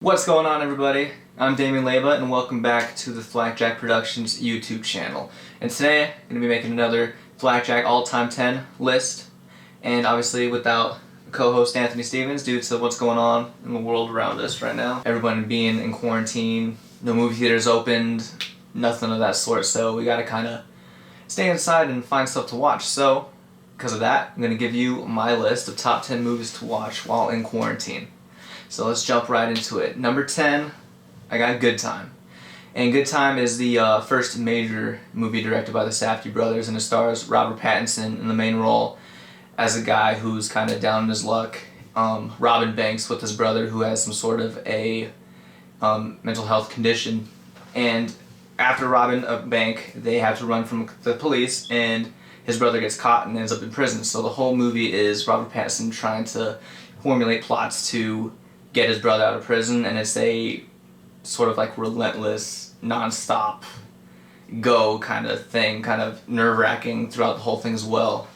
What's going on, everybody? I'm Damian and welcome back to the ThwakJak Productions YouTube channel. And today I'm going to be making another ThwakJak all-time 10 list. And obviously without co-host Anthony Stevens due to what's going on in the world around us right now. Everyone being in quarantine, no movie theaters opened, nothing of that sort. So we got to kind of stay inside and find stuff to watch. So because of that, I'm going to give you my list of top 10 movies to watch while in quarantine. So let's jump right into it. Number 10, I got Good Time. And Good Time is the first major movie directed by the Safdie brothers, and it stars Robert Pattinson in the main role as a guy who's kind of down in his luck. Robin Banks with his brother who has some sort of a mental health condition. And after robbing a bank, they have to run from the police, and his brother gets caught and ends up in prison. So the whole movie is Robert Pattinson trying to formulate plots to get his brother out of prison, and it's a sort of like relentless, non-stop go kind of thing, kind of nerve-wracking throughout the whole thing as well.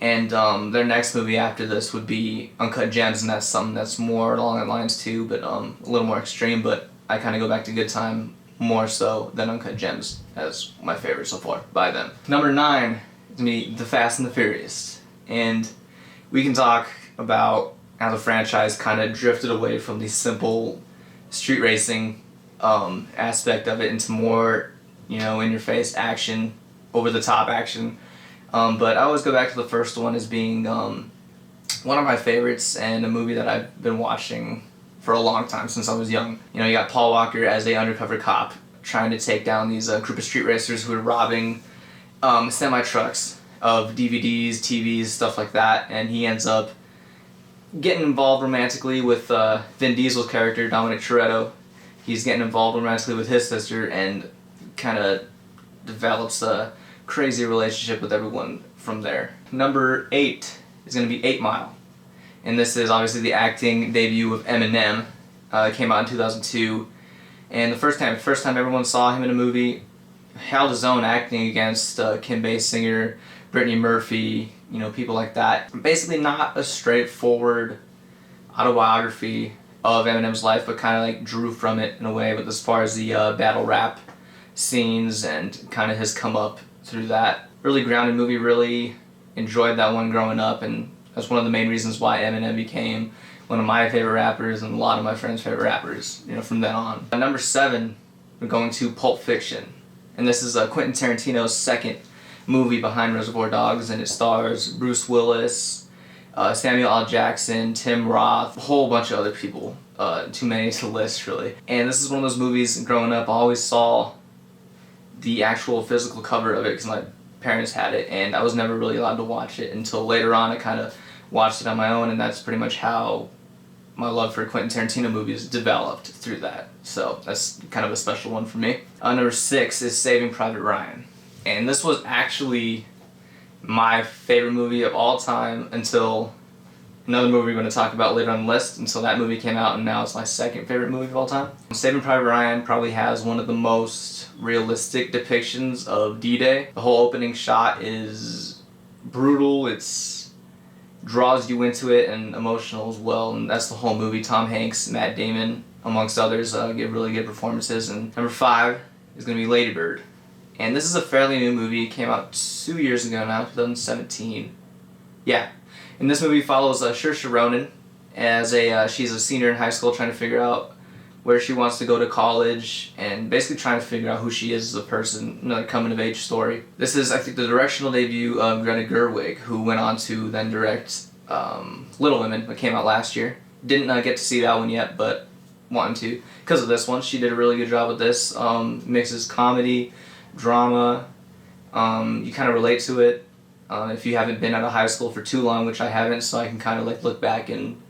And their next movie after this would be Uncut Gems, and that's something that's more along that lines too, but a little more extreme, but I kind of go back to Good Time more so than Uncut Gems as my favorite so far by them. Number 9 is going to be The Fast and the Furious, and we can talk about how the franchise kind of drifted away from the simple street racing aspect of it into more, in-your-face action, over-the-top action. But I always go back to the first one as being one of my favorites and a movie that I've been watching for a long time, since I was young. You got Paul Walker as a undercover cop trying to take down these group of street racers who are robbing semi-trucks of DVDs, TVs, stuff like that, and he ends up getting involved romantically with Vin Diesel's character, Dominic Toretto. He's getting involved romantically with his sister and kind of develops a crazy relationship with everyone from there. Number 8 is going to be 8 Mile. And this is obviously the acting debut of Eminem. It came out in 2002. And the first time everyone saw him in a movie, held his own acting against Kim Basinger, Brittany Murphy, people like that. Basically not a straightforward autobiography of Eminem's life, but kind of like drew from it in a way, but as far as the battle rap scenes and kind of his come up through that. Really grounded movie, really enjoyed that one growing up, and that's one of the main reasons why Eminem became one of my favorite rappers and a lot of my friends' favorite rappers, from then on. Number 7, we're going to Pulp Fiction. And this is Quentin Tarantino's second movie behind Reservoir Dogs, and it stars Bruce Willis, Samuel L. Jackson, Tim Roth, a whole bunch of other people. Too many to list, really. And this is one of those movies, growing up, I always saw the actual physical cover of it because my parents had it, and I was never really allowed to watch it until later on. I kind of watched it on my own, and that's pretty much how my love for Quentin Tarantino movies developed through that. So that's kind of a special one for me. Number 6 is Saving Private Ryan. And this was actually my favorite movie of all time until another movie we're going to talk about later on the list, until that movie came out, and now it's my second favorite movie of all time. Saving Private Ryan probably has one of the most realistic depictions of D-Day. The whole opening shot is brutal, it's draws you into it, and emotional as well, and that's the whole movie. Tom Hanks, Matt Damon, amongst others, give really good performances. And number 5 is going to be Lady Bird. And this is a fairly new movie. It came out 2 years ago now, 2017. Yeah. And this movie follows Saoirse Ronan as she's a senior in high school trying to figure out where she wants to go to college and basically trying to figure out who she is as a person, another coming-of-age story. This is, I think, the directional debut of Greta Gerwig, who went on to then direct Little Women, that came out last year. Didn't get to see that one yet, but wanting to. Because of this one, she did a really good job with this. Mixes comedy, drama, you kind of relate to it if you haven't been out of high school for too long, which I haven't, so I can kind of look back and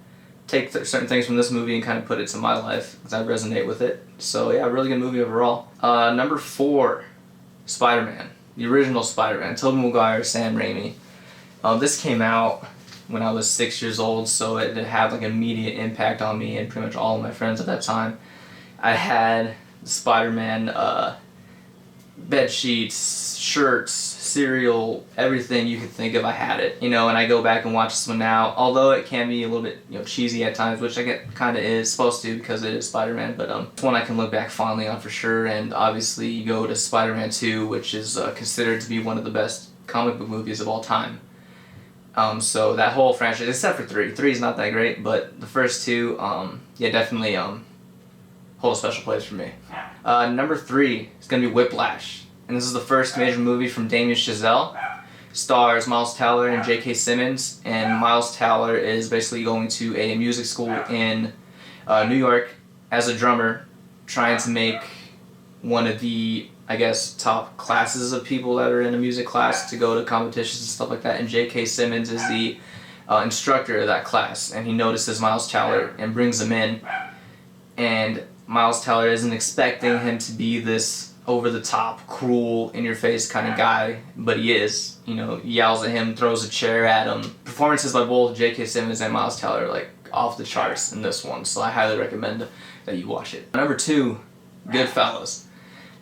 take certain things from this movie and kind of put it to my life because I resonate with it. So yeah, really good movie overall. Number 4, SpiderMan, the original SpiderMan, Tobey Maguire, Sam Raimi. This came out when I was 6 years old, so it had an immediate impact on me and pretty much all of my friends at that time. I had the Spider-Man bed sheets, shirts, cereal, everything you could think of, I had it. You know, and I go back and watch this one now, although it can be a little bit, you know, cheesy at times, which I get kind of is supposed to because it is Spider-Man, but it's one I can look back fondly on for sure. And obviously you go to Spider-Man 2, which is considered to be one of the best comic book movies of all time. So that whole franchise, except for 3. 3 is not that great, but the first 2, yeah, definitely hold a special place for me. Number 3 is going to be Whiplash. And this is the first major movie from Damian. Stars Miles Teller and J.K. Simmons. And Miles Teller is basically going to a music school in New York as a drummer, trying to make one of the, I guess, top classes of people that are in a music class to go to competitions and stuff like that. And J.K. Simmons is the instructor of that class. And he notices Miles Teller and brings him in. And Miles Teller isn't expecting him to be this over-the-top, cruel, in-your-face kind of guy, but he is. You know, yells at him, throws a chair at him. Performances by both J.K. Simmons and Miles Teller, like, off the charts in this one, so I highly recommend that you watch it. Number 2, Goodfellas.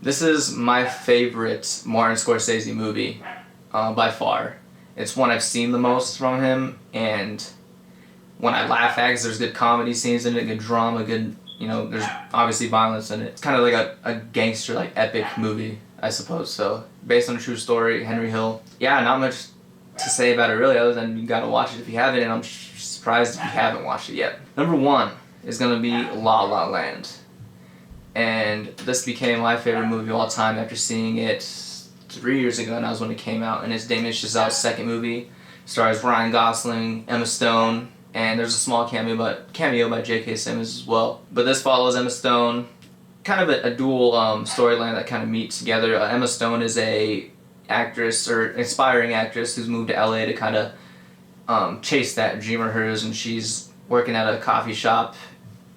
This is my favorite Martin Scorsese movie, by far. It's one I've seen the most from him, and when I laugh at, 'cause there's good comedy scenes in it, good drama, good, you know, there's obviously violence in it. It's kind of like a gangster, like, epic movie, I suppose. So, based on a true story, Henry Hill. Yeah, not much to say about it really, other than you gotta watch it if you haven't, and I'm surprised if you haven't watched it yet. Number 1 is gonna be La La Land. And this became my favorite movie of all time after seeing it 3 years ago, and that was when it came out. And it's Damian Chazelle's second movie. Stars Ryan Gosling, Emma Stone, and there's a small cameo by J.K. Simmons as well. But this follows Emma Stone, kind of a dual storyline that kind of meet together. Emma Stone is a actress, or aspiring actress, who's moved to LA to kind of chase that dream of hers, and she's working at a coffee shop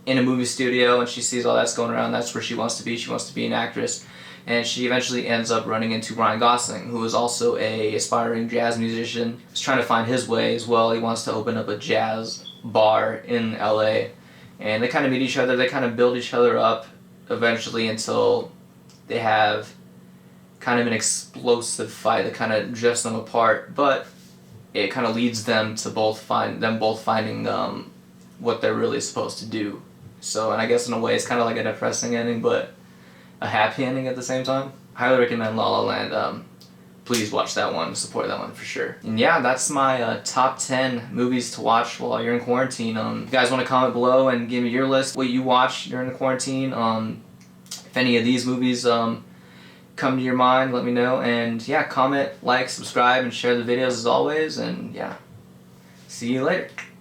in a movie studio, and she sees all that's going around. That's where she wants to be. She wants to be an actress. And she eventually ends up running into Ryan Gosling, who is also a aspiring jazz musician. He's trying to find his way as well. He wants to open up a jazz bar in LA. And they kind of meet each other. They kind of build each other up eventually until they have kind of an explosive fight that kind of drifts them apart. But it kind of leads them to both finding what they're really supposed to do. So, and I guess in a way it's kind of like a depressing ending, but a happy ending at the same time. Highly recommend La La Land. Please watch that one, support that one for sure. And yeah, that's my top 10 movies to watch while you're in quarantine. If you guys want to comment below and give me your list, what you watch during the quarantine. If any of these movies come to your mind, let me know. And yeah, comment, like, subscribe, and share the videos as always. And yeah, see you later.